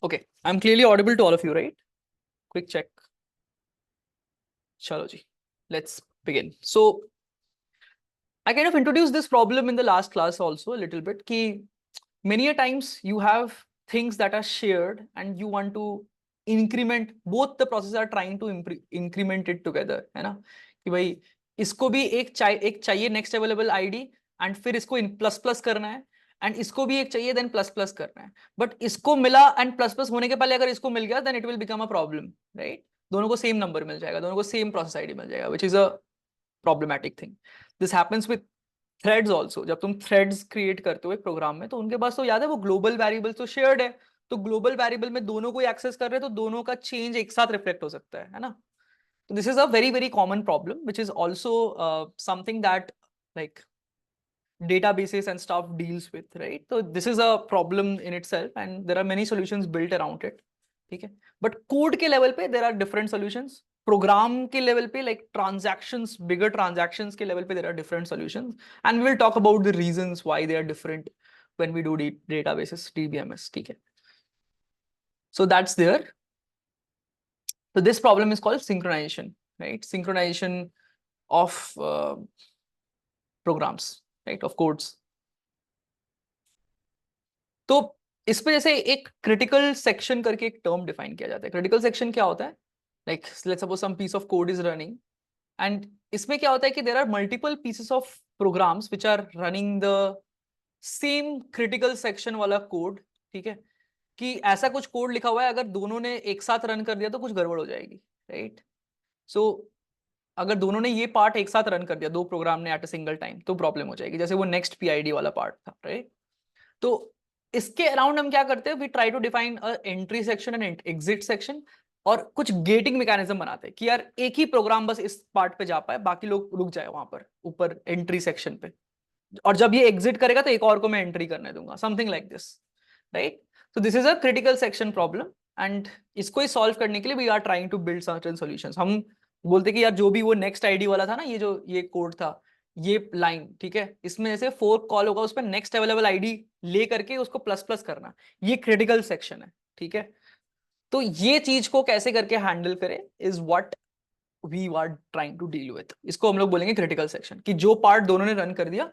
Okay, I'm clearly audible to all of you, right? Quick check. Chalo ji, let's begin. So I kind of introduced this problem in the last class also a little bit. Ki many a times you have things that are shared and you want to increment, both the processes are trying to increment it together, है ना? कि भाई इसको भी एक चाहिए next available ID and फिर इसको इन प्लस प्लस करना है एंड इसको भी एक चाहिए देन प्लस प्लस करना है. बट इसको मिला एंड प्लस प्लस होने के पहले अगर इसको मिल गया then it will become a problem, right? दोनों को सेम नंबर मिल जाएगा, दोनों को सेम प्रोसेस आईडी मिल जाएगा, which is a problematic thing. This happens with threads also. जब तुम थ्रेड्स क्रिएट करते हो एक प्रोग्राम में तो उनके पास तो याद है वो ग्लोबल वेरिएबल्स तो शेयर्ड है. तो ग्लोबल वेरिएबल में दोनों को एक्सेस कर रहे हैं तो दोनों का चेंज एक साथ रिफ्लेक्ट हो सकता है ना? तो this is a very very common problem which is also something that like databases and stuff deals with, right? So this is a problem in itself and there are many solutions built around it. ठीक है, but code के level पे there are different solutions. Program के level पे like transactions, bigger transactions के level पे there are different solutions and we will talk about the reasons why they are different when we do databases DBMS. ठीक है, so that's there. So this problem is called synchronization, right? Synchronization of programs, right? Of codes. तो इस पे जैसे एक critical section करके एक term define किया जाता है. क्रिटिकल सेक्शन क्या होता है? Like let's suppose some piece of code is running and इसमें क्या होता है कि there are multiple pieces of programs which are running the same critical section वाला कोड. ठीक है, कि ऐसा कुछ कोड लिखा हुआ है अगर दोनों ने एक साथ रन कर दिया तो कुछ गड़बड़ हो जाएगी, राइट? सो अगर दोनों ने ये पार्ट एक साथ रन कर दिया, दो प्रोग्राम ने एट अ सिंगल टाइम, तो प्रॉब्लम हो जाएगी. जैसे वो नेक्स्ट पीआईडी वाला पार्ट था, राइट? तो इसके अराउंड हम क्या करते हैं, we try to define a entry section and exit section और कुछ गेटिंग मैकेनिज्म बनाते हैं कि यार एक ही प्रोग्राम बस इस पार्ट पे जा पाए, बाकी लोग रुक जाए वहां पर ऊपर एंट्री सेक्शन पे, और जब ये एग्जिट करेगा तो एक और को मैं एंट्री करने दूंगा, something like this, right? So this is a critical section problem and इसको ही सॉल्व करने के लिए we are trying to build certain solutions. हम बोलते कि यार जो भी वो नेक्स्ट आईडी वाला था ना, ये जो ये कोड था, ये लाइन, ठीक है, इसमें जैसे फोर्क कॉल होगा उस पर नेक्स्ट अवेलेबल आईडी ले करके उसको प्लस प्लस करना, ये क्रिटिकल सेक्शन है. ठीक है, तो ये चीज को कैसे करके हैंडल करें is what we are trying to deal with. इसको हम लोग बोलेंगे क्रिटिकल सेक्शन, कि जो पार्ट दोनों ने रन कर दिया,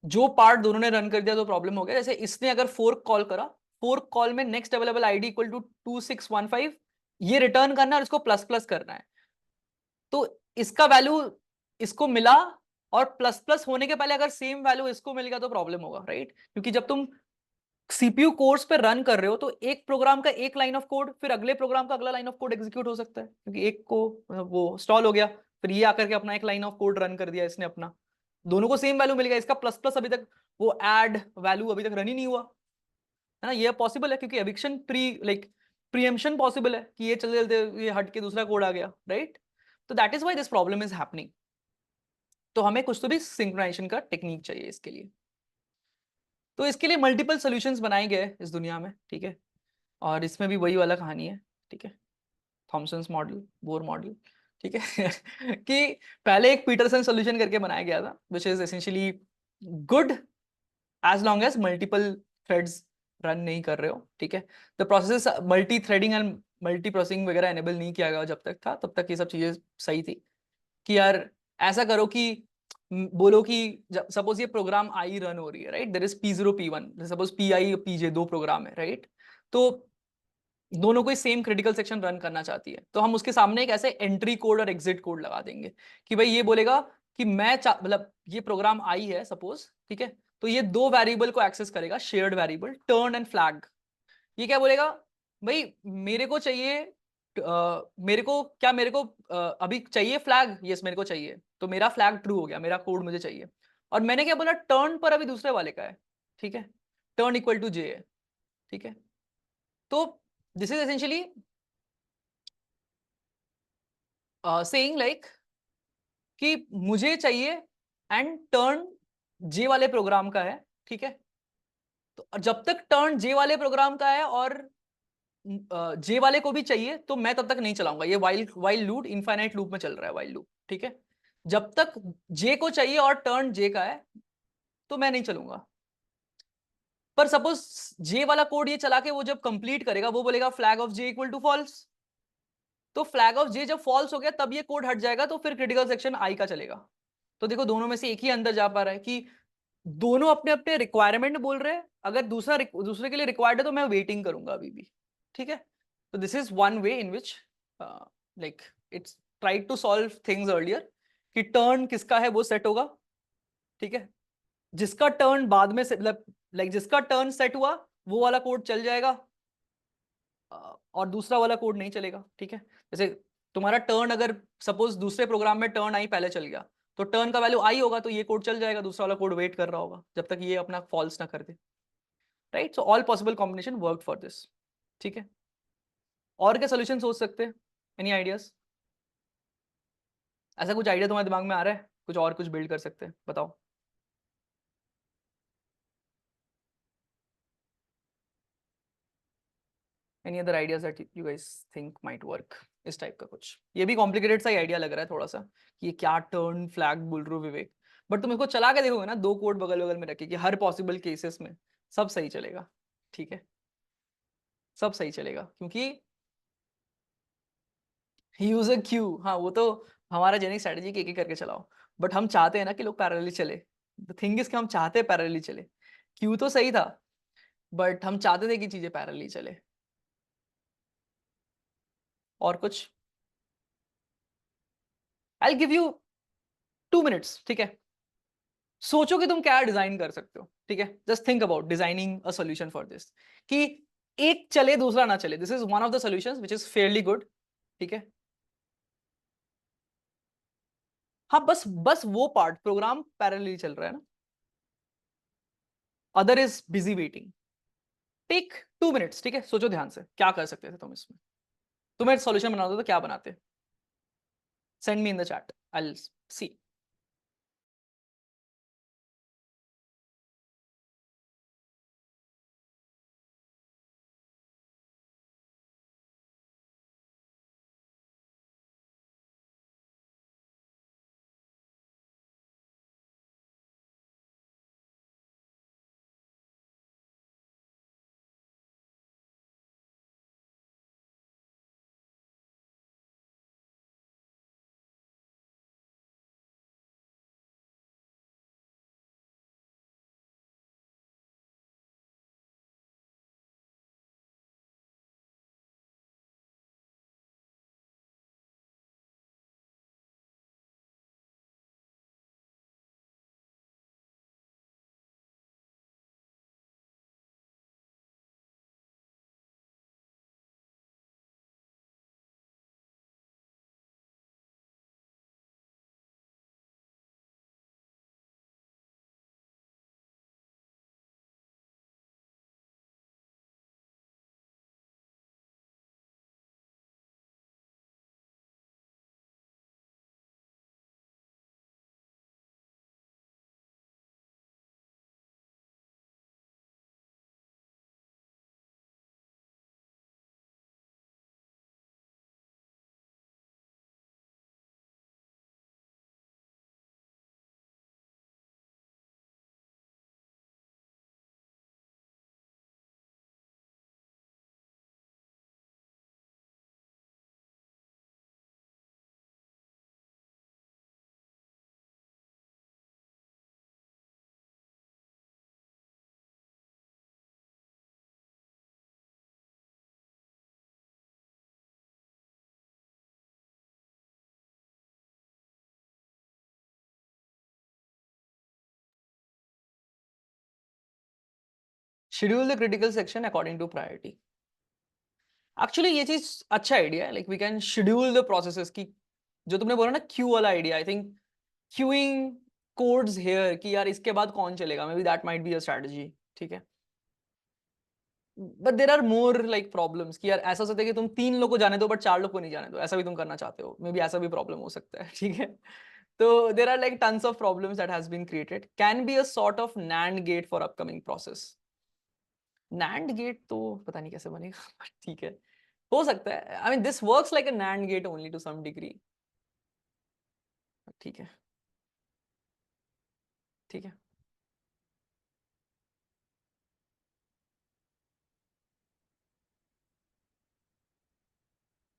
जो पार्ट दोनों ने रन कर दिया तो प्रॉब्लम हो गया. जैसे इसने अगर फोर्क कॉल करा, फोर्क कॉल में next available ID equal to 2615 ये रिटर्न करना है और इसको प्लस प्लस करना है. तो इसका वैल्यू इसको मिला और प्लस प्लस होने के पहले अगर सेम वैल्यू इसको मिल गया तो प्रॉब्लम होगा, राइट? क्योंकि जब तुम सीपीयू कोर्स पे रन कर रहे हो तो एक प्रोग्राम का एक लाइन ऑफ कोड फिर अगले प्रोग्राम का अगला लाइन ऑफ कोड एग्जीक्यूट हो सकता है, क्योंकि एक को वो स्टॉल हो गया, फिर ये आकर के अपना एक लाइन ऑफ कोड रन कर दिया इसने अपना, दोनों को सेम वैल्यू मिल गया. इसका प्लस प्लस अभी तक वो ऐड वैल्यू अभी तक रन ही नहीं हुआ, है ना? ये पॉसिबल है क्योंकि एविक्शन प्रीएम्पशन पॉसिबल है कि ये चलते चलते ये हट के दूसरा कोड आ गया, राइट? तो that is why this problem is happening. तो हमें कुछ तो भी सिंक्रोनाइजेशन का टेक्निक चाहिए इसके लिए. तो इसके लिए मल्टीपल सॉल्यूशंस बनाए गए इस दुनिया में, ठीक है, और इसमें भी वही वाला कहानी है, ठीक है, थॉमसन्स मॉडल, बोर मॉडल, ठीक है. कि पहले एक पीटरसन सॉल्यूशन करके बनाया गया था which is essentially good as long as multiple threads run नहीं कर रहे हो, ठीक है. The process multi threading and multi processing वगैरह एनेबल नहीं किया गया जब तक था, तब तक ये सब चीजें सही थी. कि यार ऐसा करो कि बोलो कि सपोज ये प्रोग्राम आई रन हो रही है, right? There is P0 P1, suppose P I PJ दो प्रोग्राम है, राइट? तो दोनों कोई सेम क्रिटिकल सेक्शन रन करना चाहती है तो हम उसके सामने एक ऐसे एंट्री कोड और एग्जिट कोड लगा देंगे कि भाई ये बोलेगा कि मैं मतलब ये प्रोग्राम आई है सपोज, ठीक है, तो ये दो वेरिएबल को एक्सेस करेगा, shared variable turn and flag. ये क्या बोलेगा, भाई मेरे को चाहिए मेरे को अभी चाहिए फ्लैग, यस मेरे को चाहिए, तो मेरा फ्लैग ट्रू हो गया, मेरा कोड मुझे चाहिए. और मैंने क्या बोला, टर्न पर अभी दूसरे वाले का है, ठीक है, टर्न इक्वल टू जे है, ठीक है. तो this is essentially saying like कि मुझे चाहिए एंड टर्न जे वाले प्रोग्राम का है, ठीक है. तो जब तक टर्न जे वाले प्रोग्राम का है और जे वाले को भी चाहिए तो मैं तब तक नहीं चलाऊंगा. ये while while loop infinite loop में चल रहा है, वाइल लूप, ठीक है. जब तक जे को चाहिए और टर्न जे का है तो मैं नहीं चलूंगा. पर सपोज जे वाला कोड ये चला के वो जब कंप्लीट करेगा वो बोलेगा flag of J equal to false, तो फ्लैग ऑफ जे जब फॉल्स हो गया तब ये कोड हट जाएगा, तो फिर क्रिटिकल सेक्शन आई का चलेगा। तो देखो दोनों में से एक ही अंदर जा पा रहा है कि दोनों अपने अपने रिक्वायरमेंट बोल रहे हैं, अगर दूसरे के लिए रिक्वायर्ड है तो मैं वेटिंग करूंगा अभी भी, ठीक है। तो this is one way in which like it's try to solve things earlier, कि टर्न किसका है वो सेट होगा, ठीक है। जिसका टर्न बाद में से लाइक जिसका टर्न सेट हुआ वो वाला कोड चल जाएगा, और दूसरा वाला कोड नहीं चलेगा, ठीक है। जैसे तुम्हारा टर्न अगर सपोज दूसरे प्रोग्राम में टर्न आई पहले चल गया, तो टर्न का वैल्यू आई होगा तो ये कोड चल जाएगा, दूसरा वाला कोड वेट कर रहा होगा जब तक ये अपना फॉल्स ना कर दे, right. So all possible combination work for this, ठीक है। और क्या सोल्यूशन सोच सकते हैं, एनी आइडियाज? ऐसा कुछ आइडिया तुम्हारे दिमाग में आ रहा है, कुछ और कुछ बिल्ड कर सकते हैं, बताओ। Any other ideas that you guys think might work? इस टाइप का कुछ, ये भी कॉम्प्लिकेटेड सा ही आइडिया लग रहा है थोड़ा सा, कि ये क्या टर्न फ्लैग बोल रहे हो विवेक, बट तुम इसको चला के देखोगे ना, दो कोड बगल बगल में रखे कि हर पॉसिबल केसेस में सब सही चलेगा, ठीक है। सब सही चलेगा क्योंकि यूजर क्यू, हाँ वो तो हमारा जेनिक स्ट्रेटेजी के एक एक करके चलाओ, बट हम चाहते हैं ना कि लोग पैरेलली चले। द थिंग इज कि हम चाहते हैं पैरेलली चले, क्यू तो सही था बट हम चाहते थे कि चीजें पैरेलली चले। और कुछ? आई गिव यू 2 मिनट्स, ठीक है। सोचो कि तुम क्या डिजाइन कर सकते हो, ठीक है। Just think about designing a solution for this, कि एक चले दूसरा ना चले। This is one of the solutions which is fairly good, ठीक है। हाँ बस बस वो पार्ट प्रोग्राम पैरेलली चल रहा है ना, other is busy waiting. Take 2 minutes, ठीक है। सोचो ध्यान से क्या कर सकते थे तुम इसमें, तुम्हें सॉल्यूशन बनाते हो तो क्या बनाते? Send me in the chat, I will see. Schedule the critical section according to priority. Actually ये चीज अच्छा आइडिया है, like we can schedule the processes की, जो तुमने बोला ना क्यू वाला idea, I think queuing codes here कि यार इसके बाद कौन चलेगा, maybe that might be a strategy, ठीक है। But there are more like problems कि यार ऐसा हो सकता है कि तुम 3 लोग को जाने दो बट 4 लोग को नहीं जाने दो, ऐसा भी तुम करना चाहते हो, मे बी ऐसा भी प्रॉब्लम हो सकता है, ठीक है। तो there are like tons of problems that has been created, can be a sort of NAND gate for upcoming process. NAND gate तो पता नहीं कैसे बनेगा बट ठीक है, हो सकता है। I mean this works like a NAND gate only to some degree, ठीक है। ठीक है।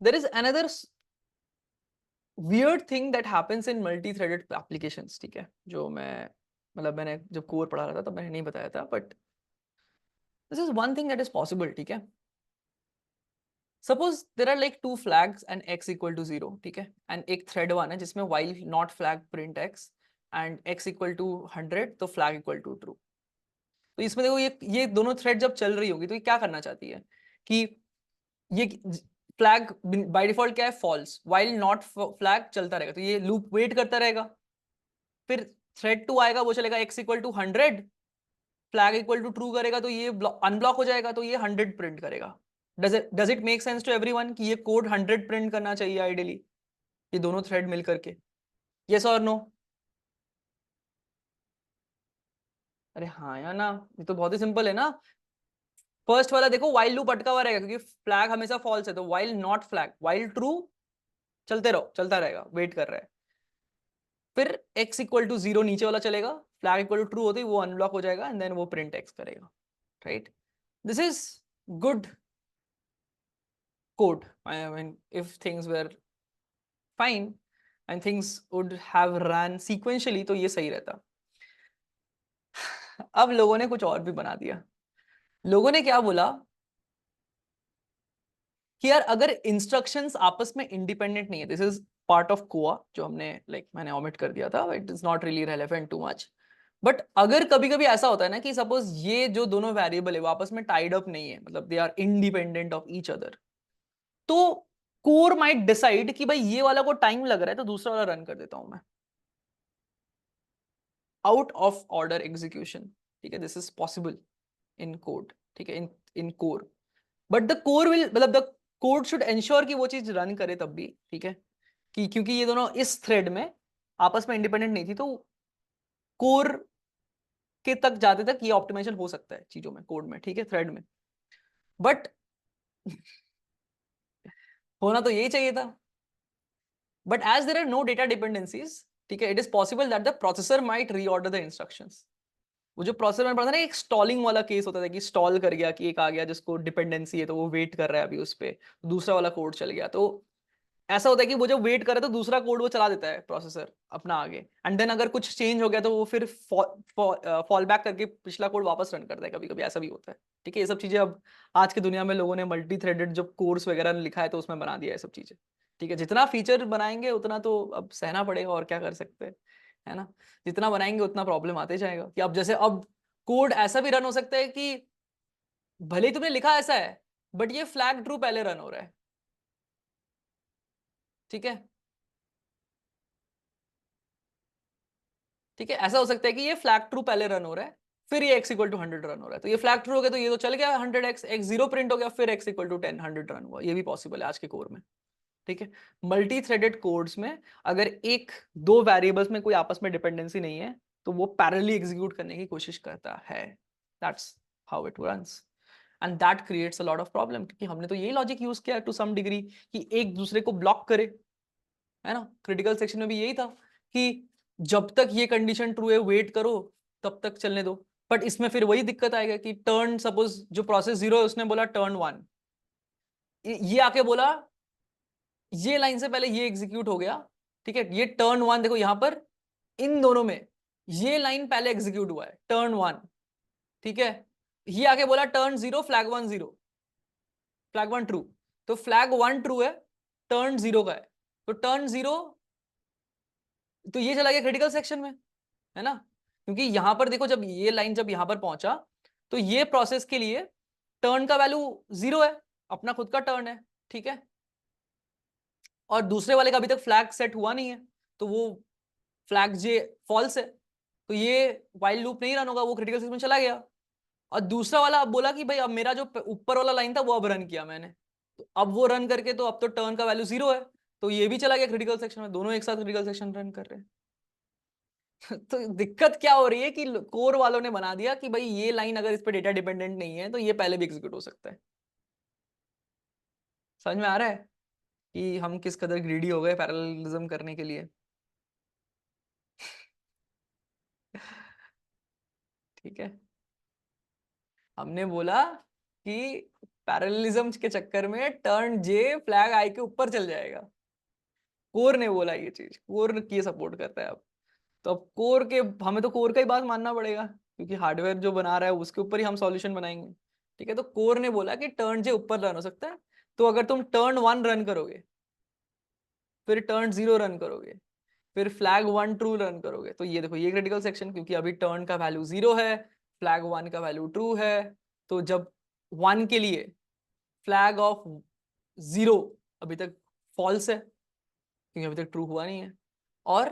there is another weird thing that happens in multi-threaded applications, ठीक है, जो मैं मतलब मैंने जब कोर पढ़ा रहा था तब मैंने नहीं बताया था, but this is one thing that is possible, ठीक है. Suppose there are like two flags and x equal to 0, ठीक है, and एक thread 1 है जिसमें while not flag print x and x equal to 100 तो flag equal to true. तो इसमें देखो ये दोनों थ्रेड जब चल रही होगी तो ये क्या करना चाहती है कि ये फ्लैग बाय डिफॉल्ट क्या है, फॉल्स, व्हाइल नॉट फ्लैग चलता रहेगा, तो ये लूप वेट करता रहेगा. फिर थ्रेड 2 आएगा, वो चलेगा x equal to 100, flag equal to true करेगा तो ये अनब्लॉक हो जाएगा, तो ये 100 प्रिंट करेगा. Does it make sense to everyone कि ये कोड 100 प्रिंट करना चाहिए आइडियली, ये दोनों थ्रेड मिल करके? यस और नो? अरे हाँ या ना, ये तो बहुत ही सिंपल है ना. फर्स्ट वाला देखो, व्हाइल लूप अटका हुआ रहेगा क्योंकि फ्लैग हमेशा फॉल्स है, तो while not flag, while true चलते रहो, चलता रहेगा, वेट कर रहा है. फिर x इक्वल टू 0 नीचे वाला चलेगा, फ्लैग इक्वल टू ट्रू होते ही वो अनब्लॉक हो जाएगा एंड देन वो प्रिंट x करेगा, right? This is good code. I mean if things were fine and things would have run sequentially तो ये सही रहता. अब लोगों ने कुछ और भी बना दिया. लोगों ने क्या बोला कि यार अगर इंस्ट्रक्शंस आपस में इंडिपेंडेंट नहीं है, दिस इज पार्ट ऑफ कोआ जो हमने मैंने ओमिट कर दिया था, it is not really relevant too much. But अगर कभी कभी ऐसा होता है ना कि सपोज ये जो दोनों वेरिएबल है वो आपस में टाइड अप नहीं है, मतलब they are independent of each other, तो कोर माइट डिसाइड कि भाई ये वाला को टाइम लग रहा है तो दूसरा वाला रन कर देता हूं मैं, आउट ऑफ ऑर्डर एग्जीक्यूशन. ठीक है, this is possible in code, ठीक है, in core. But the core will, मतलब द कोड शुड एंश्योर कि वो चीज रन करे तब भी, ठीक है, कि क्योंकि ये दोनों इस थ्रेड में आपस में इंडिपेंडेंट नहीं थी, तो कोर के तक जाते तक ये ऑप्टिमाइजेशन हो सकता है चीजों में, कोड में, ठीक है, थ्रेड में. बट होना तो यही चाहिए था. But as there are no data dependencies, ठीक है, it is possible that the processor might reorder the instructions. वो जो प्रोसेसर में पढ़ा था ना, एक स्टॉलिंग वाला केस होता था कि स्टॉल कर गया, कि एक आ गया जिसको डिपेंडेंसी है तो वो वेट कर रहा है अभी उस पे, दूसरा वाला कोड चल गया, तो ऐसा होता है कि वो जब वेट करे तो दूसरा कोड वो चला देता है प्रोसेसर अपना आगे, एंड देन अगर कुछ चेंज हो गया तो वो फिर फॉल बैक करके पिछला कोड वापस रन करता है, कभी कभी ऐसा भी होता है. ठीक है, ये सब चीजें अब आज की दुनिया में लोगों ने मल्टी थ्रेडेड जब कोर्स वगैरह लिखा है तो उसमें बना दिया है सब चीजें. ठीक है, जितना फीचर बनाएंगे उतना तो अब सहना पड़ेगा, और क्या कर सकते हैं, है ना. जितना बनाएंगे उतना प्रॉब्लम आते जाएगा, कि अब जैसे अब कोड ऐसा भी रन हो सकता है कि भले ही तुमने लिखा ऐसा है बट ये फ्लैग ट्रू पहले रन हो रहा है. ठीक है, ठीक है, ऐसा हो सकता है कि ये फ्लैग ट्रू पहले रन हो रहा है, फिर ये x इक्वल टू 100 रन हो रहा है, तो ये फ्लैग ट्रू हो गया तो ये तो चल गया 100x, x 0 प्रिंट हो गया, फिर x इक्वल टू 10 100 रन हुआ. ये भी पॉसिबल है आज के कोर में. ठीक है, मल्टी थ्रेडेड कोड्स में अगर एक दो वेरिएबल्स में कोई आपस में डिपेंडेंसी नहीं है तो वो पैरेलली एग्जीक्यूट करने की कोशिश करता है. That's how it runs, and that creates a lot of problem, क्योंकि हमने तो यही लॉजिक यूज किया टू सम डिग्री कि एक दूसरे को ब्लॉक करे, है ना. क्रिटिकल सेक्शन में भी यही था कि जब तक ये कंडीशन ट्रू है वेट करो, तब तक चलने दो. बट इसमें फिर वही दिक्कत आएगा कि टर्न, सपोज जो प्रोसेस 0 है उसने बोला टर्न 1, ये आके बोला ये लाइन से पहले ये एग्जीक्यूट हो गया. ठीक है, ये टर्न 1 देखो यहां पर इन दोनों में ये लाइन पहले एग्जीक्यूट हुआ है, टर्न 1. ठीक है, ये आके बोला टर्न 0 फ्लैग 1 0, फ्लैग 1 ट्रू, तो फ्लैग 1 ट्रू है, टर्न 0 का है, तो टर्न 0, तो ये चला गया क्रिटिकल सेक्शन में, है ना. क्योंकि यहां पर देखो जब ये लाइन जब यहां पर पहुंचा तो ये प्रोसेस के लिए टर्न का वैल्यू 0 है, अपना खुद का टर्न है. ठीक है, और दूसरे वाले का अभी तक फ्लैग सेट हुआ नहीं है, तो वो फ्लैग जे फॉल्स है, तो ये वाइल लूप नहीं रन होगा, वो क्रिटिकल सेक्शन में चला गया. और दूसरा वाला अब बोला कि भाई अब मेरा जो ऊपर वाला लाइन था वो अब रन किया मैंने, तो अब वो रन करके तो अब तो टर्न का वैल्यू 0 है, तो ये भी चला गया क्रिटिकल सेक्शन में, दोनों एक साथ क्रिटिकल सेक्शन रन कर रहे हैं. तो दिक्कत क्या हो रही है कि कोर वालों ने बना दिया कि भाई ये लाइन अगर इस पे डेटा डिपेंडेंट नहीं है तो ये पहले भी एग्जीक्यूट हो सकता है. समझ में आ रहा है कि हम किस कदर ग्रीडी हो गए पैरेललिज्म करने के लिए. ठीक है, हमने बोला कि पैरेललिज्म के चक्कर में टर्न जे फ्लैग आई के ऊपर चल जाएगा। कोर ने बोला ये चीज, कोर की सपोर्ट करता है अब। तो अब कोर के, हमें तो कोर का ही बात मानना पड़ेगा क्योंकि हार्डवेयर जो बना रहा है उसके ऊपर ही हम सॉल्यूशन बनाएंगे। ठीक है, तो कोर ने बोला कि टर्न जे ऊपर रन हो सकता है। तो अगर तुम टर्न 1 रन करोगे, फिर टर्न 0 रन करोगे, फिर फ्लैग 1 ट्रू रन करोगे, तो ये देखो ये क्रिटिकल सेक्शन, क्योंकि अभी टर्न का वैल्यू 0 है, फ्लैग 1 का वैल्यू ट्रू है। तो जब 1 के लिए फ्लैग ऑफ 0 अभी तक फॉल्स है क्योंकि अभी तक ट्रू हुआ नहीं है, और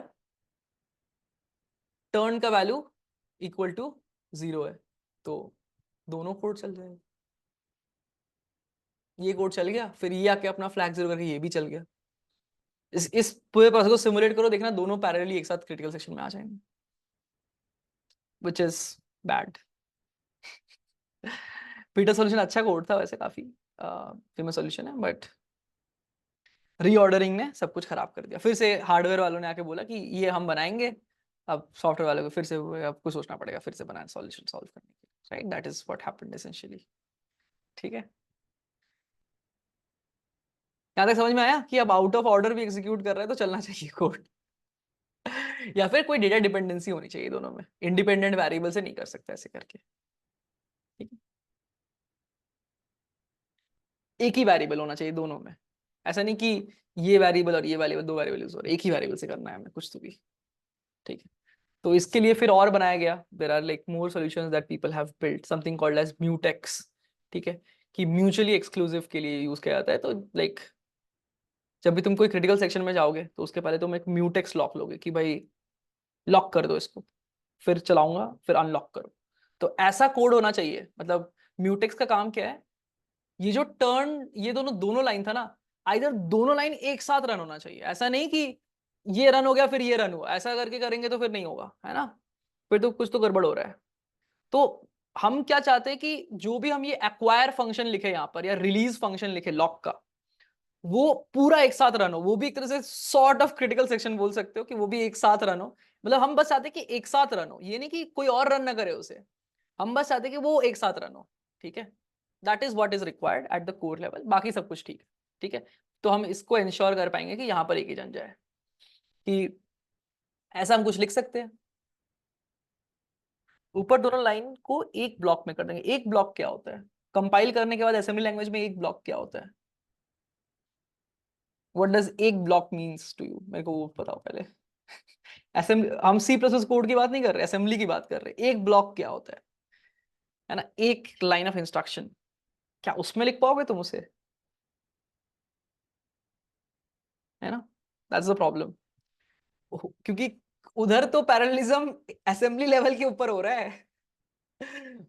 टर्न का वैल्यू इक्वल टू 0 है, तो दोनों कोड चल जाएंगे। ये कोड चल गया, फिर ये आके अपना फ्लैग 0 करके ये भी चल गया। इस पूरे प्रोसेस को सिमुलेट करो, देखना दोनों पैरेलली एक साथ क्रिटिकल सेक्शन में आ जाएंगे, which is bad. Peter solution अच्छा कोड था वैसे, काफी फेमस सॉल्यूशन है, बट रीऑर्डरिंग ने सब कुछ खराब कर दिया। फिर से हार्डवेयर वालों ने आके बोला कि ये हम बनाएंगे, अब सॉफ्टवेयर वालों को फिर से आपको सोचना पड़ेगा, फिर से बनाए सॉल्यूशन सॉल्व करने के लिए, right? That is what happened essentially. ठीक है, यहाँ तक समझ में आया कि अब आउट ऑफ ऑर्डर भी एग्जीक्यूट कर रहा है तो चलना चाहिए कोड। या फिर कोई डेटा डिपेंडेंसी होनी चाहिए दोनों में, इंडिपेंडेंट वेरिएबल से नहीं कर सकता ऐसे करके। ठीक है, एक ही वेरिएबल होना चाहिए दोनों में, ऐसा नहीं कि ये वेरिएबल और ये वेरिएबल, दो वेरिएबल यूज हो रहे, एक ही वेरिएबल से करना है हमें कुछ तो भी। ठीक है, तो इसके लिए फिर और बनाया गया, there are like more solutions that people have built, something called as mutex. ठीक है, कि म्यूचुअली एक्सक्लूसिव के लिए यूज किया जाता है। तो लाइक जब भी तुम कोई क्रिटिकल सेक्शन में जाओगे तो उसके पहले तुम एक म्यूटेक्स लॉक लोगे कि भाई लॉक कर दो इसको, फिर चलाऊंगा, फिर अनलॉक करो। तो ऐसा कोड होना चाहिए। मतलब म्यूटेक्स का काम क्या है, ये जो टर्न, ये दोनों दोनों लाइन था ना, आइदर दोनों लाइन एक साथ रन होना चाहिए। ऐसा नहीं कि ये रन हो गया फिर ये रन हुआ, ऐसा करके करेंगे तो फिर नहीं होगा, है ना? फिर तो कुछ तो गड़बड़ हो रहा है। तो हम क्या चाहते हैं कि जो भी हम ये एक्वायर फंक्शन लिखे यहाँ पर या रिलीज फंक्शन लिखे लॉक का, वो पूरा एक साथ रन हो। वो भी एक तरह से सॉर्ट ऑफ क्रिटिकल सेक्शन बोल सकते हो कि वो भी एक साथ रन हो। मतलब हम बस चाहते हैं कि एक साथ रन हो, ये नहीं कि कोई और रन ना करे उसे, हम बस चाहते हैं कि वो एक साथ रन हो। ठीक है, that is what is required at the core level, बाकी सब कुछ ठीक है। ठीक है, तो हम इसको इंश्योर कर पाएंगे कि यहाँ पर एक ही जन जाए, कि ऐसा हम कुछ लिख सकते हैं, ऊपर दोनों लाइन को एक ब्लॉक में कर देंगे। एक ब्लॉक क्या होता है, कंपाइल करने के बाद असेंबली लैंग्वेज में एक ब्लॉक क्या होता है? व्हाट डज एक ब्लॉक मींस टू यू, मेरे को वो बताओ पहले। असेंबली, हम सी प्लस प्लस कोड की बात नहीं कर रहे, असेंबली की बात कर रहे। एक ब्लॉक क्या होता है ना? एक लाइन ऑफ इंस्ट्रक्शन, क्या उसमें लिख पाओगे तुम उसे? है ना, दैट्स द प्रॉब्लम। क्योंकि उधर तो पैरेललिज्म असेंबली लेवल के ऊपर हो रहा है।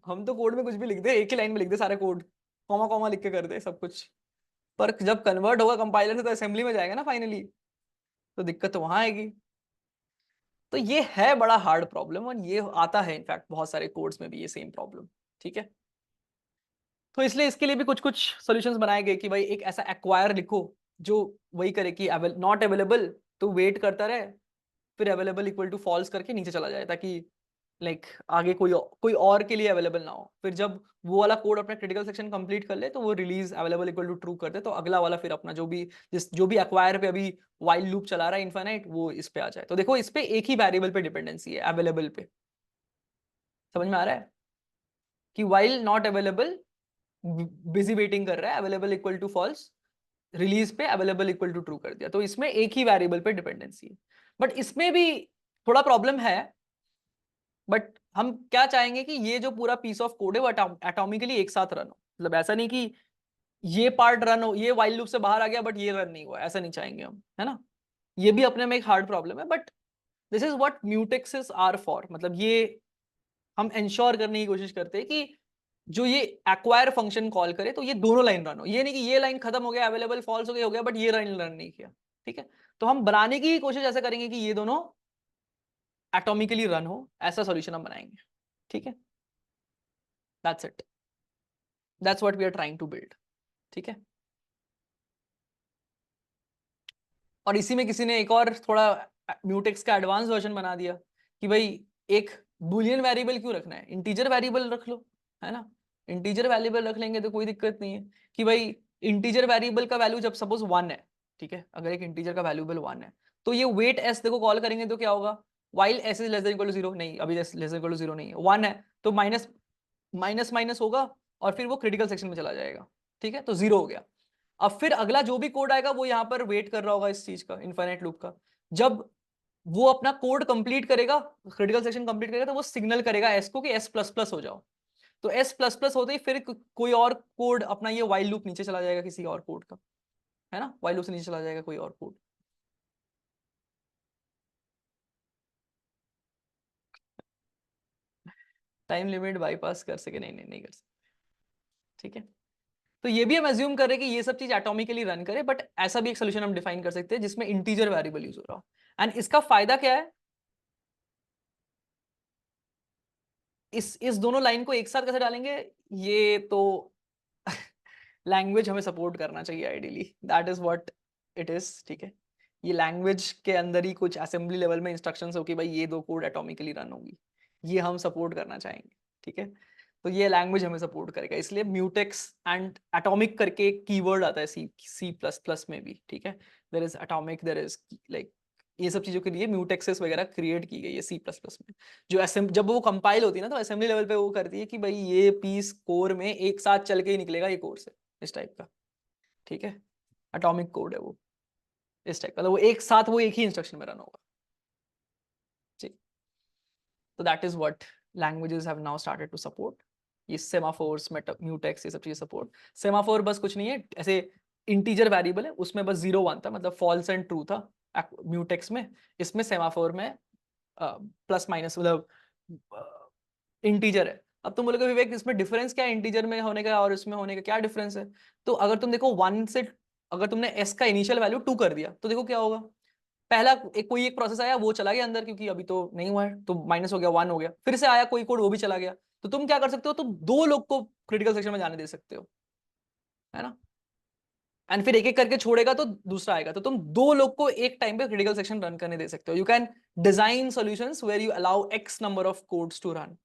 हम तो कोड में कुछ भी लिख दे, एक ही लाइन में लिख दे सारे कोड, कॉमा कॉमा लिख के कर दे सब कुछ, पर जब कन्वर्ट होगा कंपाइलर से तो असेंबली में जाएगा ना फाइनली, तो दिक्कत तो वहां आएगी। तो ये है बड़ा हार्ड प्रॉब्लम, और ये आता है इनफैक्ट बहुत सारे कोड्स में भी ये सेम प्रॉब्लम। ठीक है, तो इसलिए इसके लिए भी कुछ कुछ सॉल्यूशंस बनाए गए कि भाई एक ऐसा एक्वायर लिखो जो वही करे कि नॉट अवेलेबल, तो वेट करता रहे, फिर अवेलेबल इक्वल टू फॉल्स करके नीचे चला जाए, ताकि लाइक आगे कोई और के लिए अवेलेबल ना हो। फिर जब वो वाला कोड अपना क्रिटिकल सेक्शन कंप्लीट कर ले तो वो release available equal to true कर दे, तो अगला वाला फिर अपना जो भी एक्वायर पे अभी वाइल लूप चला रहा है इनफाइनाइट, वो इस पे आ जाए। तो देखो इस पे एक ही वेरिएबल पे डिपेंडेंसी है, अवेलेबल पे। समझ में आ रहा है कि while not available busy waiting कर रहा है, available equal to false, release पे अवेलेबल इक्वल टू ट्रू कर दिया, तो इसमें एक ही वेरिएबल पे डिपेंडेंसी है। बट इसमें भी थोड़ा प्रॉब्लम है। बट हम क्या चाहेंगे कि ये जो पूरा पीस ऑफ कोड है वो एटॉमिकली एक साथ रन हो। मतलब ऐसा नहीं कि ये पार्ट रन हो, ये वाइल लूप से बाहर आ गया बट ये रन नहीं हुआ, ऐसा नहीं चाहेंगे हम, है ना? ये भी अपने में एक हार्ड प्रॉब्लम है, but this is what mutexes are for. मतलब ये हम इंश्योर करने की कोशिश करते हैं कि जो ये एक्वायर फंक्शन कॉल करे तो ये दोनों लाइन रन हो। ये नहीं कि ये लाइन खत्म हो गया, अवेलेबल फॉल्स हो गया बट ये लाइन रन नहीं किया। ठीक है, तो हम बनाने की कोशिश ऐसा करेंगे कि ये दोनों एटॉमिकली रन हो, ऐसा सॉल्यूशन हम बनाएंगे। ठीक है, that's it, that's what we are trying to build. ठीक है, और इसी में किसी ने एक और थोड़ा म्यूटेक्स का एडवांस वर्जन बना दिया कि भाई एक बुलियन वेरिएबल क्यों रखना है, इंटीजर वेरिएबल रख लो, है ना? इंटीजर वेरिएबल रख लेंगे तो कोई दिक्कत नहीं है कि भाई इंटीजर वेरिएबल का वैल्यू जब सपोज 1 है, ठीक है, अगर एक इंटीजर का वैल्यूबल 1 है तो ये वेट एस देखो कॉल करेंगे तो क्या होगा, while S is less than equal to 0, नहीं अभी लेस देन इक्वल टू 0 नहीं है, 1 है तो माइनस माइनस माइनस होगा और फिर वो क्रिटिकल सेक्शन में चला जाएगा, ठीक है, तो 0 हो गया। अब फिर अगला जो भी कोड आएगा वो यहाँ पर वेट कर रहा होगा इस चीज का, इनफाइनाइट लूप का। जब वो अपना कोड कंप्लीट करेगा, क्रिटिकल सेक्शन कंप्लीट करेगा, तो वो सिग्नल करेगा एस को कि एस प्लस प्लस हो जाओ। तो एस प्लस प्लस होते ही फिर कोई और कोड अपना ये वाइल लूप नीचे चला जाएगा किसी और कोड का, है ना, वाइल लूप से नीचे चला जाएगा कोई और कोड। टाइम लिमिट बाईपास कर सके, नहीं नहीं नहीं कर सकते, ठीक है। तो ये भी हम एज्यूम करें कि ये सब चीज एटॉमिकली रन करे, बट ऐसा भी एक सोल्यूशन हम डिफाइन कर सकते हैं जिसमें इंटीजर वेरिएबल यूज हो रहा हो। एंड इसका फायदा क्या है, इस दोनों लाइन को एक साथ कैसे डालेंगे, ये तो लैंग्वेज हमें सपोर्ट करना चाहिए ideally, that is what it is, ठीक है। ये लैंग्वेज के अंदर ही कुछ असेंबली लेवल में इंस्ट्रक्शंस हो कि भाई ये दो कोड एटॉमिकली रन होगी, ये हम सपोर्ट करना चाहेंगे, ठीक है। तो ये लैंग्वेज हमें सपोर्ट करेगा, इसलिए म्यूटेक्स एंड एटॉमिक करके एक कीवर्ड आता है सी प्लस प्लस में भी, ठीक है। There is atomic, there is like ये सब चीजों के लिए म्यूटेक्सेस वगैरह क्रिएट की गई है सी प्लस प्लस में। जो जब वो कंपाइल होती है ना तो असेंबली लेवल पे वो करती है कि भाई ये पीस कोर में एक साथ चल के ही निकलेगा ये कोर से, इस टाइप का, ठीक है। एटॉमिक कोड है वो, इस टाइप का, मतलब वो एक साथ वो एक ही इंस्ट्रक्शन में रन होगा, ठीक। तो that is what languages have now started to support, ये सेमाफोर्स म्यूटेक्स ये सब चीजें सपोर्ट। सेमाफोर बस कुछ नहीं है, ऐसे इंटीजर वेरिएबल है उसमें बस 0 1 था, मतलब फॉल्स एंड ट्रू था म्यूटेक्स में। इसमें सेमाफोर में प्लस माइनस मतलब इंटीजर है। अब तुम बोलोगे विवेक इसमें डिफरेंस क्या है इंटीजर में होने का और इसमें होने का, क्या डिफरेंस है? तो अगर तुम देखो 1 से अगर तुमने s का इनिशियल वैल्यू 2 कर दिया तो देखो क्या होगा, पहला कोई एक प्रोसेस आया वो चला गया अंदर क्योंकि अभी तो नहीं हुआ है, तो माइनस हो गया 1 हो गया, फिर से आया कोई कोड वो भी चला गया। तो तुम क्या कर सकते हो, तुम 2 लोग को क्रिटिकल सेक्शन में जाने दे सकते हो, है ना। एंड फिर एक एक करके छोड़ेगा तो दूसरा आएगा, तो तुम 2 लोग को एक टाइम पे क्रिटिकल सेक्शन रन करने दे सकते हो। You can design solutions where you allow x number of codes to run,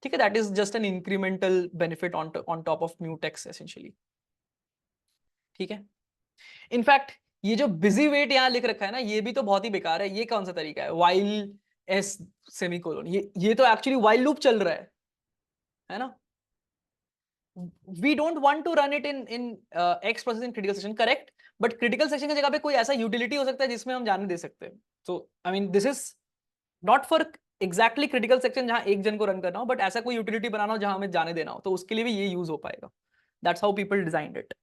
ठीक है। That is just an incremental benefit on top of mutex essentially, ठीक है। इनफैक्ट ये जो बिजी वेट यहाँ लिख रखा है ना, ये भी तो बहुत ही बेकार है। ये कौन सा तरीका है, वाइल एस सेमीकोलन, ये तो एक्चुअली वाइल लूप चल रहा है ना। We don't want to run it in X process in critical section, correct. But critical section की जगह पे कोई ऐसा यूटिलिटी हो सकता है जिसमें हम जाने दे सकते हैं। So I mean this is not for exactly critical section जहां एक जन को रन करना हो, बट ऐसा कोई यूटिलिटी बनाना हो जहां हमें जाने देना हो, तो उसके लिए भी ये यूज हो पाएगा। That's how people designed it.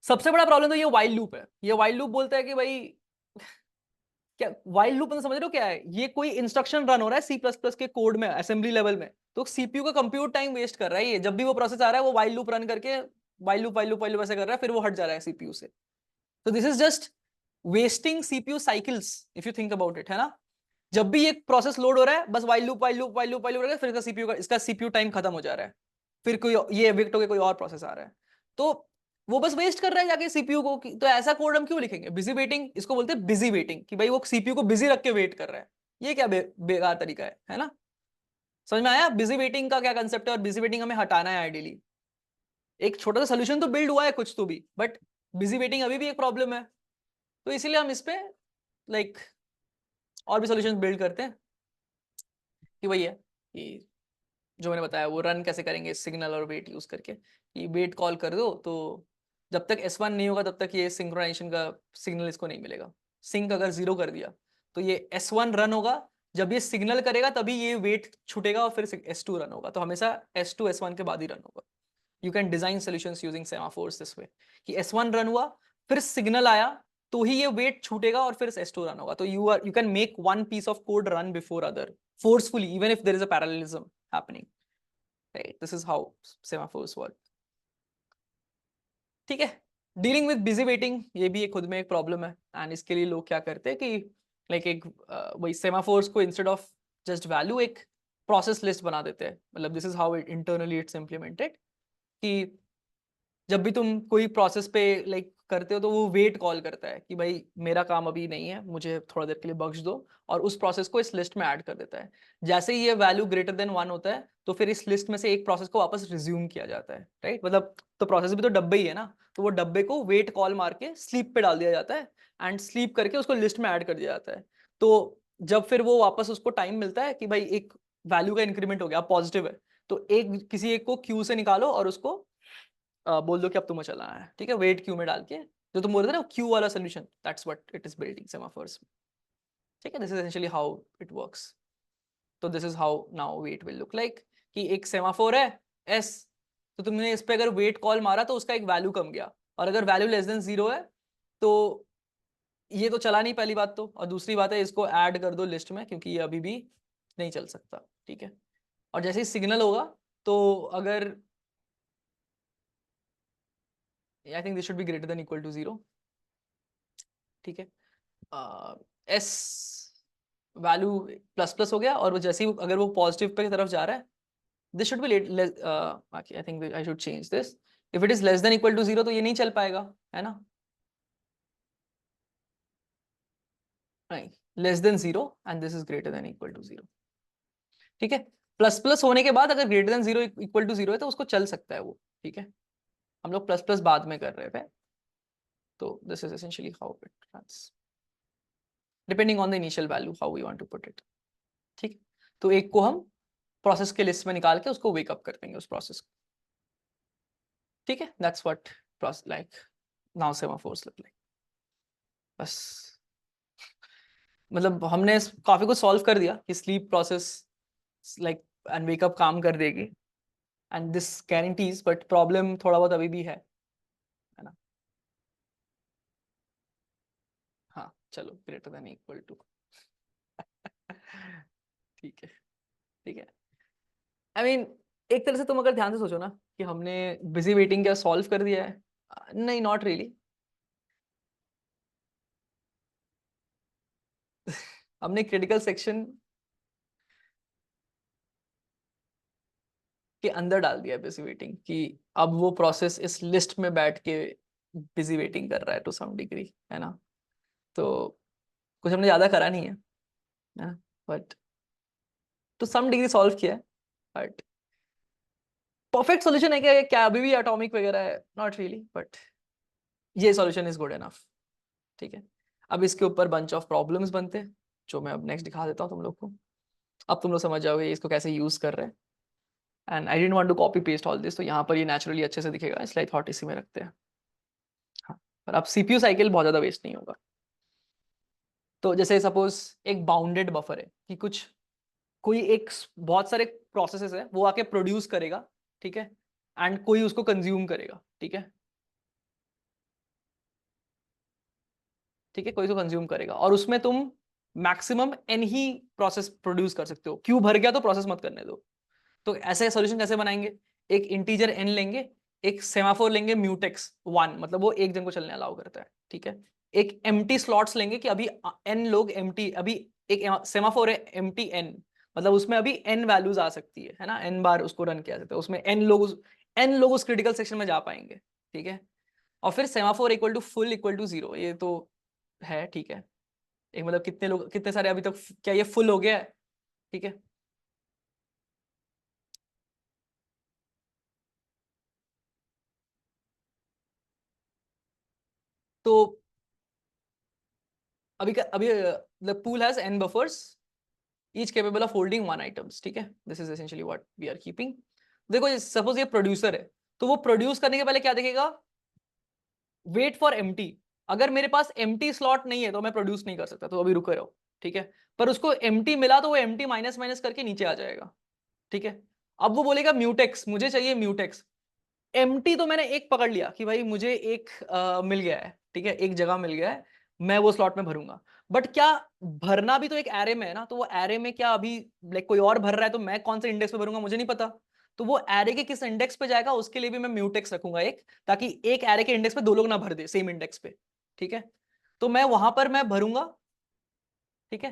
सबसे बड़ा प्रॉब्लम तो ये वाइल लूप है। ये वाइल लूप बोलता है कि भाई क्या वाइल लूप समझ रहे हो क्या है, ये कोई इंस्ट्रक्शन रन हो रहा है सी प्लस प्लस के कोड में असेंबली लेवल में, तो सीपीयू का कंप्यूट टाइम वेस्ट कर रहा है ये। जब भी वो प्रोसेस आ रहा है वो वाइल लूप रन करके वाइल लूप ऐसे कर रहा है, फिर वो हट जा रहा है सीपीयू से। तो this is just wasting CPU cycles if you think about it, है ना। जब भी एक प्रोसेस लोड हो रहा है बस while loop while loop while loop while loop, फिर इसका सीपीयू टाइम खत्म हो जा रहा है, फिर कोई ये एविक्ट होकर कोई और प्रोसेस आ रहा है, तो वो बस वेस्ट कर रहा है जाके सीपीयू को। तो ऐसा कोड हम क्यों लिखेंगे, बिजी वेटिंग इसको बोलते हैं, बिजी वेटिंग, कि भाई वो सीपीयू को बिजी रख के वेट कर रहा है। ये क्या बेकार तरीका है ना। समझ में आया बिजी वेटिंग का क्या कंसेप्ट है, और बिजी वेटिंग हमें हटाना है आइडियली। एक छोटा सा सोल्यूशन तो बिल्ड हुआ है कुछ तो भी, बट बिजी वेटिंग अभी भी एक प्रॉब्लम है। तो इसीलिए हम इस पे लाइक और भी सोल्यूशन बिल्ड करते हैं कि वही है कि जो मैंने बताया वो रन कैसे करेंगे, सिग्नल और वेट यूज करके, कि वेट कॉल कर दो तो जब तक S1 नहीं होगा तब तक ये सिंक्रोनाइजेशन का सिग्नल इसको नहीं मिलेगा। सिंक अगर 0 कर दिया तो ये S1 रन होगा, जब ये सिग्नल करेगा तभी ये वेट छूटेगा और फिर S2 रन होगा। तो हमेशा S2 S1 के बाद ही रन होगा। You can design solutions using semaphores this way, कि S1 रन हुआ फिर सिग्नल आया तो ही ये वेट छूटेगा और फिर S2 रन होगा। तो you can make one piece of code run before other forcefully even if there is a parallelism happening, right? This is how semaphores work, ठीक है। डीलिंग विद बिजी वेटिंग ये भी एक खुद में एक प्रॉब्लम है, एंड इसके लिए लोग क्या करते हैं कि लाइक एक वही सेमाफोर्स को इंस्टेड ऑफ जस्ट वैल्यू एक प्रोसेस लिस्ट बना देते हैं। मतलब this is how internally it's implemented, कि जब भी तुम कोई प्रोसेस पे लाइक करते हो तो वो वेट कॉल करता है कि भाई मेरा काम अभी नहीं है, मुझे थोड़ा देर के लिए बख्श दो, और उस प्रोसेस को इस लिस्ट में ऐड कर देता है। जैसे ही ये वैल्यू ग्रेटर देन 1 होता है तो फिर इस लिस्ट में से एक प्रोसेस को वापस रिज्यूम किया जाता है, राइट। मतलब तो प्रोसेस भी तो डब्बे ही है ना, तो वो डब्बे को वेट कॉल मार के स्लीप पे डाल दिया जाता है एंड स्लीप करके उसको लिस्ट में ऐड कर दिया जाता है। तो जब फिर वो वापस उसको टाइम मिलता है कि भाई एक वैल्यू का इंक्रीमेंट हो गया, पॉजिटिव है, तो एक किसी एक को क्यू से निकालो और उसको बोल दो कि अब तुम्हें चलना है, ठीक है, वेट क्यू में डाल के, जो तुम बोल रहे थे ना क्यू वाला solution, that's what it is building semaphores, ठीक है। This is essentially how it works. तो this is how now wait will look like, कि एक सेमाफोर है एस, तो तुमने इस पे अगर वेट कॉल मारा तो उसका एक वैल्यू कम गया, और अगर वैल्यू लेस देन 0 है तो ये तो चला नहीं, पहली बात तो, और दूसरी बात है इसको ऐड कर दो लिस्ट में क्योंकि ये अभी भी नहीं चल सकता, ठीक है। और जैसे ही सिग्नल होगा तो अगर I think this should be greater than equal to 0, ठीक है। एस वैल्यू प्लस प्लस हो गया, और वो जैसे ही अगर वो पॉजिटिव पे की तरफ जा रहा है, this should be I think I should change this, if it is less than equal to 0 तो ये नहीं चल पाएगा, है ना, नहीं, less than 0 and this is greater than equal to 0, ठीक है। प्लस प्लस होने के बाद अगर ग्रेटर देन 0 इक्वल टू 0 है तो उसको चल सकता है वो, ठीक है। हम लोग प्लस प्लस बाद में कर रहे थे, तो this is essentially how it runs depending on the initial value how we want to put it, ठीक है। तो एक को हम प्रोसेस के लिस्ट में निकाल के उसको वेकअप कर देंगे उस प्रोसेस को, ठीक है। That's what process like now semaphores look like. बस मतलब हमने काफी कुछ सॉल्व कर दिया कि sleep process like and wake up काम कर देगी, and this guarantees, but problem थोड़ा बहुत अभी भी है ना। हाँ चलो, ग्रेटर देन इक्वल टू ठीक है, ठीक है। आई मीन एक तरह से तुम अगर ध्यान से सोचो ना कि हमने बिजी वेटिंग क्या सॉल्व कर दिया है, नहीं, नॉट रियली। हमने क्रिटिकल सेक्शन के अंदर डाल दिया है बिजी वेटिंग, कि अब वो प्रोसेस इस लिस्ट में बैठ के बिजी वेटिंग कर रहा है टू सम डिग्री, है ना। तो कुछ हमने ज्यादा करा नहीं है, but to some degree solve किया है, बट परफेक्ट सॉल्यूशन है क्या, क्या अभी भी एटॉमिक वगैरह है, नॉट रियली, बट ये सॉल्यूशन इज गुड एनफ, ठीक है। अब इसके ऊपर बंच ऑफ प्रॉब्लम्स बनते हैं जो मैं अब नेक्स्ट दिखा देता हूँ तुम लोग को। अब तुम लोग समझ जाओगे इसको कैसे यूज कर रहे हैं, and I didn't want to copy paste all this, तो यहाँ पर ये नेचुरली अच्छे से दिखेगा, इसलिए थॉट इसी में रखते हैं। हाँ, पर अब सीपीयू साइकिल बहुत ज्यादा वेस्ट नहीं होगा। तो जैसे सपोज एक बाउंडेड बफर है कि कुछ कोई एक बहुत सारे प्रोसेसेस है वो आके प्रोड्यूस करेगा, ठीक है, एंड कोई उसको कंज्यूम करेगा, ठीक है, ठीक है, कोई उसको कंज्यूम करेगा, और उसमें तुम मैक्सिमम एन ही प्रोसेस प्रोड्यूस कर सकते हो, क्यू भर गया तो प्रोसेस मत करने दो। तो ऐसे सॉल्यूशन कैसे बनाएंगे, एक इंटीजर एन लेंगे, एक सेमाफोर लेंगे म्यूटेक्स 1, मतलब वो एक जन को चलने अलाउ करता है, ठीक है। एक एम्प्टी स्लॉट्स लेंगे कि अभी एन लोग एम्प्टी, अभी एक सेमाफोर है एम्प्टी एन, मतलब उसमें अभी एन वैल्यूज आ सकती है ना, एन बार उसको रन किया जाता है, उसमें एन लोग उस क्रिटिकल सेक्शन में जा पाएंगे, ठीक है। और फिर semaphore equal to full equal to 0, ये तो है, ठीक है। एक मतलब कितने लोग, कितने सारे अभी तक, क्या ये फुल हो गया है, ठीक है। तो अभी the pool has n buffers each capable of holding one items, ठीक है। this is essentially what we are keeping। देखो सपोज ये प्रोड्यूसर है, तो वो प्रोड्यूस करने के पहले क्या देखेगा, वेट फॉर एम्प्टी, अगर मेरे पास एम्प्टी स्लॉट नहीं है तो मैं प्रोड्यूस नहीं कर सकता, तो अभी रुको रहो, ठीक है। पर उसको एम्प्टी मिला तो वो एम्प्टी माइनस माइनस करके नीचे आ जाएगा, ठीक है। अब वो बोलेगा म्यूटेक्स, मुझे चाहिए म्यूटेक्स, एम्प्टी तो मैंने एक पकड़ लिया कि भाई मुझे एक मिल गया है, ठीक है, एक जगह मिल गया है, मैं वो स्लॉट में भरूंगा। बट क्या भरना भी तो एक एरे में है ना, तो वो एरे में क्या अभी लाइक कोई और भर रहा है तो मैं कौन से इंडेक्स पे भरूंगा मुझे नहीं पता, तो वो एरे के किस इंडेक्स पे जाएगा उसके लिए भी मैं म्यूटेक्स रखूंगा एक, ताकि एक एरे के इंडेक्स पे दो लोग ना भर दे सेम इंडेक्स पे, ठीक है। तो मैं वहां पर मैं भरूंगा, ठीक है,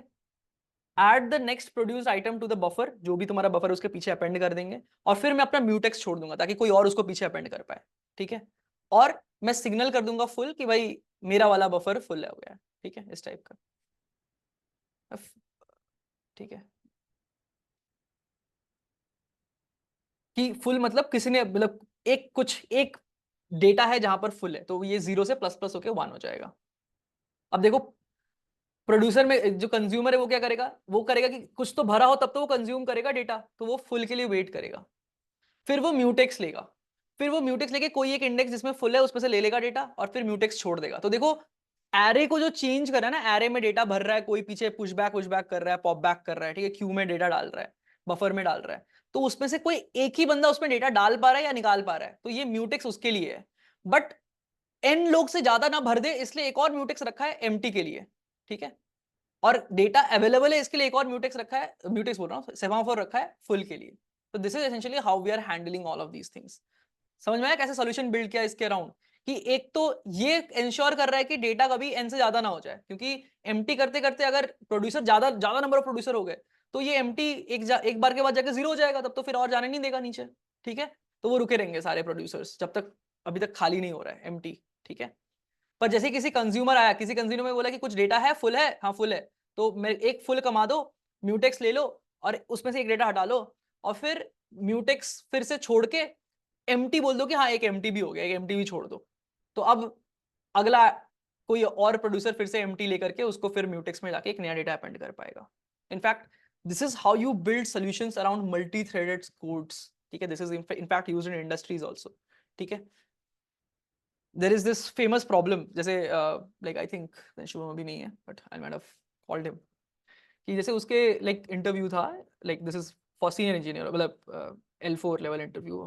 add the next produce item to the buffer, जो भी तुम्हारा बफर उसके पीछे अपेंड कर देंगे, और फिर मैं अपना म्यूटेक्स छोड़ दूंगा ताकि कोई और उसको पीछे अपेंड कर पाए, ठीक है। और मैं सिग्नल कर दूंगा फुल कि भाई मेरा वाला बफर फुल हो गया, ठीक है, इस टाइप का, ठीक है, कि फुल मतलब किसी ने मतलब एक डेटा है जहां पर फुल है, तो ये 0 से प्लस प्लस होके 1 हो जाएगा। अब देखो प्रोड्यूसर में जो कंज्यूमर है वो क्या करेगा, वो करेगा कि कुछ तो भरा हो तब तो वो कंज्यूम करेगा डेटा, तो वो फुल के लिए वेट करेगा, फिर वो म्यूटेक्स लेगा, फिर वो म्यूटेक्स लेके कोई एक इंडेक्स जिसमें फुल है उसमें से ले लेगा डेटा और फिर म्यूटेक्स छोड़ देगा। तो देखो एरे को जो चेंज करा ना, एरे में डेटा भर रहा है, कोई पीछे पुश बैक कर रहा है, पॉप बैक कर रहा है, ठीक है, क्यू में डेटा डाल रहा है, बफर में डाल रहा है, तो उसमें से कोई एक ही बंदा उसमें डेटा डाल पा रहा है या निकाल पा रहा है, तो ये म्यूटेक्स उसके लिए है। बट एन लोग से ज्यादा ना भर दे इसलिए एक और म्यूटेक्स रखा है एम्प्टी के लिए, ठीक है, और डेटा अवेलेबल है इसके लिए एक और म्यूटेक्स रखा है, म्यूटेक्स बोल रहा हूँ, सेमाफोर रखा है फुल के लिए। तो this is essentially how we are handling all of these things. समझ में आया कैसे सॉल्यूशन बिल्ड किया इसके अराउंड, कि एक तो ये इंश्योर कर रहा है कि डेटा कभी एन से ज्यादा ना हो जाए, क्योंकि एम्प्टी करते करते अगर प्रोड्यूसर ज्यादा ज्यादा नंबर ऑफ प्रोड्यूसर हो गए तो ये एम्प्टी एक बार के बाद जाकर 0 हो जाएगा, तब तो फिर और जाने नहीं देगा नीचे, ठीक है, तो वो रुके रहेंगे सारे प्रोड्यूसर्स जब तक अभी तक खाली नहीं हो रहा है एम्प्टी, ठीक है। पर जैसे किसी कंज्यूमर आया, किसी कंज्यूमर में बोला कि कुछ डेटा है फुल है, हाँ फुल है, तो मैं एक फुल कमा दो, म्यूटेक्स ले लो और उसमें से एक डेटा हटा लो, और फिर म्यूटेक्स फिर से छोड़ के एम्प्टी बोल दो कि हाँ एक एम्प्टी भी हो गया, एक एम्प्टी भी छोड़ दो, तो अब अगला कोई और प्रोड्यूसर फिर से एम्प्टी लेकर के उसको फिर म्यूटेक्स में जाके एक नया डेटा अपेंड कर पाएगा। In fact this is how you build solutions around multi threaded codes, ठीक है, this is in fact used in industries also, ठीक है। there is this famous problem, जैसे like I think शुभम अभी नहीं है but I might have called him, कि जैसे उसके like इंटरव्यू था, like this is for senior engineer, मतलब L4 लेवल इंटरव्यू,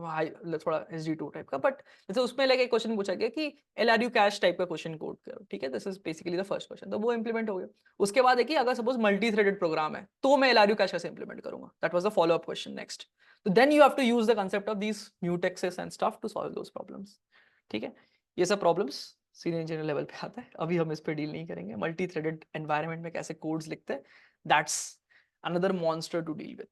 थोड़ा SD2 टाइप का, बट जैसे उसमें like एक क्वेश्चन पूछा गया कि LRU कैश टाइप का क्वेश्चन कोड करो, ठीक है, this is basically the first question, तो वो इंप्लीमेंट हो गया। उसके बाद है कि अगर सपोज मल्टी थ्रेडेड प्रोग्राम है तो मैं LRU कैश कैसे इंप्लीमेंट करूंगा, that was the follow up question next. तो then you have to use the concept of these mutexes and stuff to solve those problems, ठीक है। ये सब प्रॉब्लम्स सीनियर इंजीनियर लेवल पे आता है, अभी हम इस पे डील नहीं करेंगे। मल्टी थ्रेडेड एनवायरनमेंट में कैसे कोड्स लिखते हैं, that's another monster to deal with,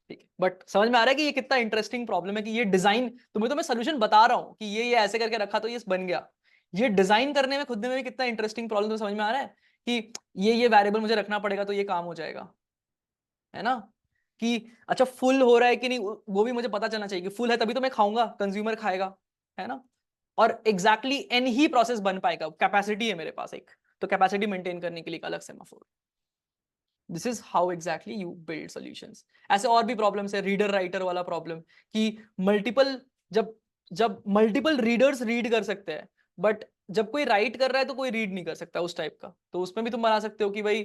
ठीक है। बट समझ में आ रहा है कि ये कितना इंटरेस्टिंग प्रॉब्लम है, कि ये डिजाइन तुम्हें तो मैं सोल्यूशन बता रहा हूँ कि ये ऐसे करके रखा तो ये बन गया, ये डिजाइन करने में खुद में भी कितना इंटरेस्टिंग प्रॉब्लम तो समझ में आ रहा है कि ये वेरिएबल मुझे रखना पड़ेगा तो ये काम हो जाएगा, है ना, कि अच्छा फुल हो रहा है कि नहीं वो भी मुझे पता चलना चाहिए, कि फुल है तभी तो मैं खाऊंगा, कंज्यूमर खाएगा, है ना, और एग्जैक्टली एन ही प्रोसेस बन पाएगा, कैपेसिटी है मेरे पास एक, तो कैपेसिटी मेंटेन करने के लिए एक अलग semaphore. This is how exactly you build solutions. ऐसे और भी प्रॉब्लम्स है, रीडर राइटर वाला प्रॉब्लम, कि मल्टीपल जब जब मल्टीपल रीडर्स रीड कर सकते हैं, बट जब कोई राइट कर रहा है तो कोई रीड नहीं कर सकता उस टाइप का, तो उसमें भी तुम बना सकते हो कि भाई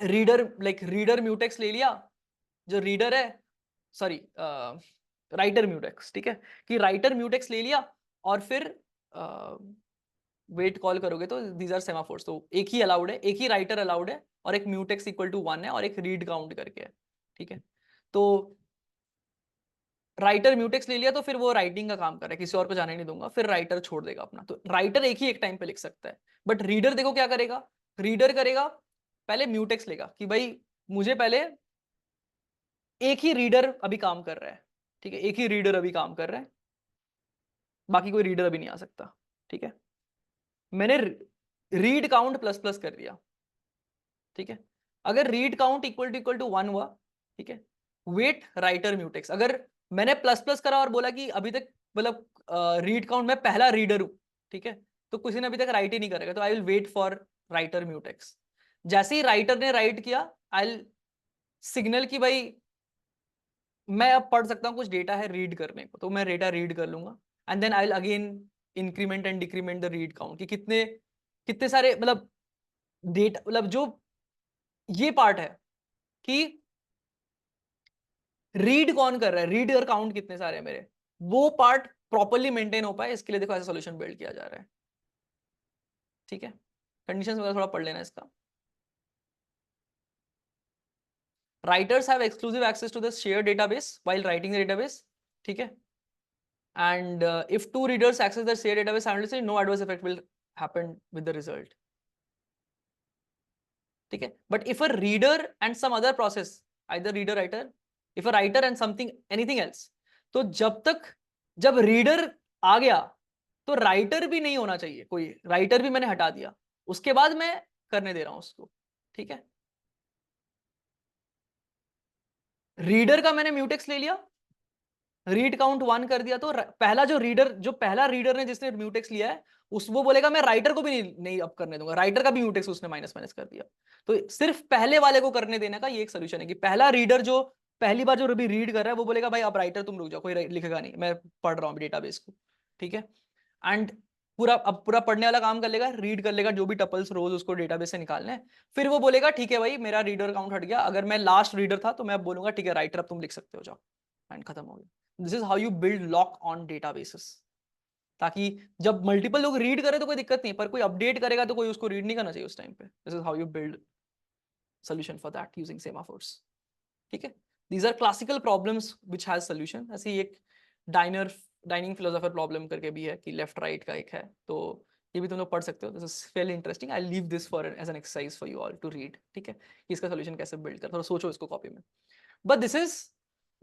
रीडर लाइक रीडर म्यूटेक्स ले लिया, जो रीडर है, सॉरी राइटर म्यूटेक्स, ठीक है, कि राइटर म्यूटेक्स ले लिया और फिर वेट कॉल करोगे तो दीज आर सेमाफोर्स, तो एक ही अलाउड है, एक ही राइटर अलाउड है, और एक म्यूटेक्स इक्वल टू 1 है और एक रीड काउंट करके है, ठीक है। तो राइटर म्यूटेक्स ले लिया तो फिर वो राइटिंग का काम कर रहा है, किसी और को जाने नहीं दूंगा, फिर राइटर छोड़ देगा अपना, तो राइटर एक ही एक टाइम पे लिख सकता है। बट रीडर देखो क्या करेगा, रीडर करेगा पहले म्यूटेक्स लेगा कि भाई मुझे पहले एक ही रीडर अभी काम कर रहा है, ठीक है, एक ही रीडर अभी काम कर रहा है, बाकी कोई रीडर अभी नहीं आ सकता, ठीक है। मैंने रीड काउंट प्लस प्लस कर दिया, ठीक है। अगर रीड काउंट इक्वल टू 1 हुआ, ठीक है, वेट राइटर म्यूटेक्स, अगर मैंने प्लस प्लस करा और बोला कि अभी तक मतलब रीड काउंट में पहला रीडर हूं, ठीक है, तो किसी ने अभी तक राइट ही नहीं करेगा, तो I will wait for writer mutex. जैसे ही राइटर ने राइट किया आई विल सिग्नल कि भाई मैं अब पढ़ सकता हूँ, कुछ डेटा है रीड करने को, तो मैं डेटा रीड कर लूंगा, and then I will again increment and decrement the read count, कि कितने कितने सारे मतलब डेटा, मतलब जो ये पार्ट है कि रीड कौन कर रहा है, रीडर काउंट कितने सारे हैं मेरे, वो पार्ट प्रॉपर्ली मेंटेन हो पाए, इसके लिए देखो ऐसा सॉल्यूशन बिल्ड किया जा रहा है, ठीक है। कंडीशंस वगैरह थोड़ा पढ़ लेना इसका। Writers have exclusive access to the shared database while writing the database, ठीक है, and if two readers access the shared database simultaneously, no adverse effect will happen with the result, ठीक है। But if a reader and some other process, either reader writer, if a writer and something anything else, तो जब reader आ गया तो writer भी नहीं होना चाहिए, कोई राइटर भी मैंने हटा दिया, उसके बाद मैं करने दे रहा हूं उसको, ठीक है। रीडर का मैंने म्यूटेक्स ले लिया, रीड काउंट 1 कर दिया, तो पहला जो पहला रीडर ने जिसने म्यूटेक्स लिया है उस वो बोलेगा मैं राइटर को भी नहीं अब करने दूंगा, राइटर का भी म्यूटेक्स उसने माइनस माइनस कर दिया। तो सिर्फ पहले वाले को करने देने का ये एक सोल्यूशन है कि पहला रीडर जो पहली बार जो अभी रीड कर रहा है वो बोलेगा भाई आप राइटर तुम रुक जाओ, कोई लिखेगा नहीं, मैं पढ़ रहा हूँ डेटाबेस को, ठीक है। एंड पूरा पढ़ने वाला काम कर लेगा, रीड कर लेगा जो भी टपल्स रोज उसको डेटाबेस से निकालने हैं, फिर वो बोलेगा ठीक है भाई मेरा रीडर काउंट हट गया, अगर मैं लास्ट रीडर था तो मैं बोलूंगा ठीक है राइटर अब तुम लिख सकते हो, जाओ, एंड खत्म हो गया। This is how you build lock on databases, ताकि जब मल्टीपल लोग रीड करें तो कोई दिक्कत नहीं, पर कोई अपडेट करेगा तो कोई उसको रीड नहीं करना चाहिए उस टाइम पे। This is how you build solution for that using semaphores, ठीक है। these are classical problems which has solution। ऐसे ही एक डाइनिंग फिलोसोफर प्रॉब्लम करके भी है कि लेफ्ट राइट का एक है, तो ये भी तुम लोग पढ़ सकते हो। This is fairly interesting, I leave this for as an exercise for you all to read, ठीक है। इसका सोल्यूशन कैसे बिल्ड कर, थोड़ा सोचो इसको कॉपी में। But this is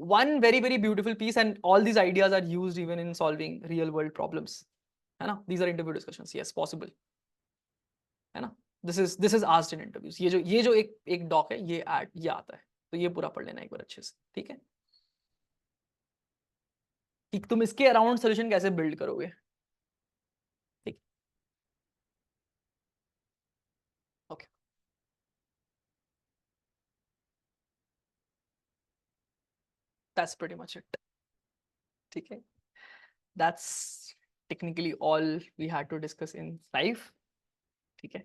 one very beautiful piece and all these ideas are used even in solving real world problems, है ना। these are interview discussions, yes possible, है ना। This is asked in interviews. ये जो एक dock है ये आता है, तो ये पूरा पढ़ लेना एक बार अच्छे से, ठीक है। कि तुम इसके अराउंड सोल्यूशन कैसे बिल्ड करोगे, ठीक। Okay, that's pretty much it, ठीक है। That's technically all we had to discuss in life, ठीक है।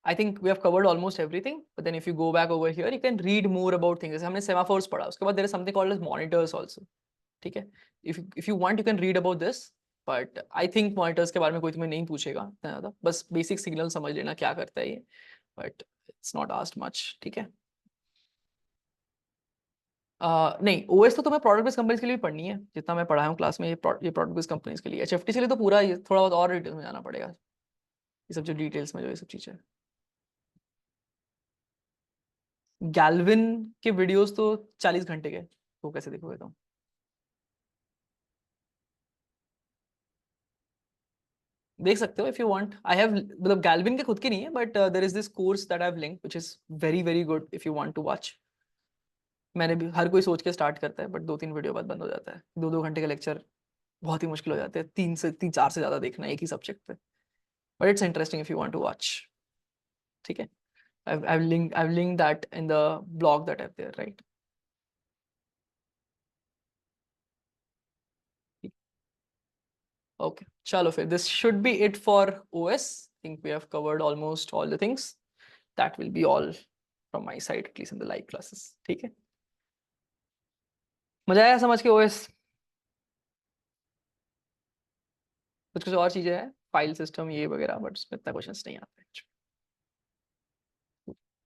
I think we have covered almost everything, but then if you go back over here, you can read more about things. हमने semaphores पढ़ा, उसके बाद there is something called as monitors also, ठीक है। If you want, you can read about this, but I think monitors के बारे में कोई तुम्हें नहीं पूछेगा इतना ज़्यादा, बस basic signal समझ लेना क्या करता है ये, but it's not asked much, ठीक है। नहीं, OS तो तुम्हें प्रोडक्ट बेस्ड कंपनीज के लिए पढ़नी है, जितना मैं पढ़ाया हूँ क्लास में, ये प्रोडक्ट बेस्ड कंपनीज के लिए। HFT के लिए तो पूरा ये थोड़ा बहुत और डिटेल में जाना पड़ेगा, ये सब जो डिटेल्स में जो ये सब चीज़ें। गैल्विन के वीडियोस तो 40 घंटे के, तो कैसे देखोगे तुम। देख सकते हो if you want, I have, मतलब गैल्विन के खुद की नहीं है, but there is this course that I have linked which is very good if you want to watch. मैंने भी, हर कोई सोच के स्टार्ट करता है बट 2-3 वीडियो बाद बंद हो जाता है, 2-2 घंटे के लेक्चर बहुत ही मुश्किल हो जाते हैं, 3 4 से ज्यादा देखना एक ही सब्जेक्ट पे, but it's interesting if you want to watch, ठीक है। I've linked that in the blog that I have there, right? Okay, chalo फिर this should be it for OS। think we have covered almost all the things। that will be all from my side, at least in the live classes, ठीक है। मजा आया समझ के OS। कुछ कुछ और चीजें हैं, फाइल सिस्टम ये वगैरह, बट उसमें इतना क्वेश्चंस नहीं आते।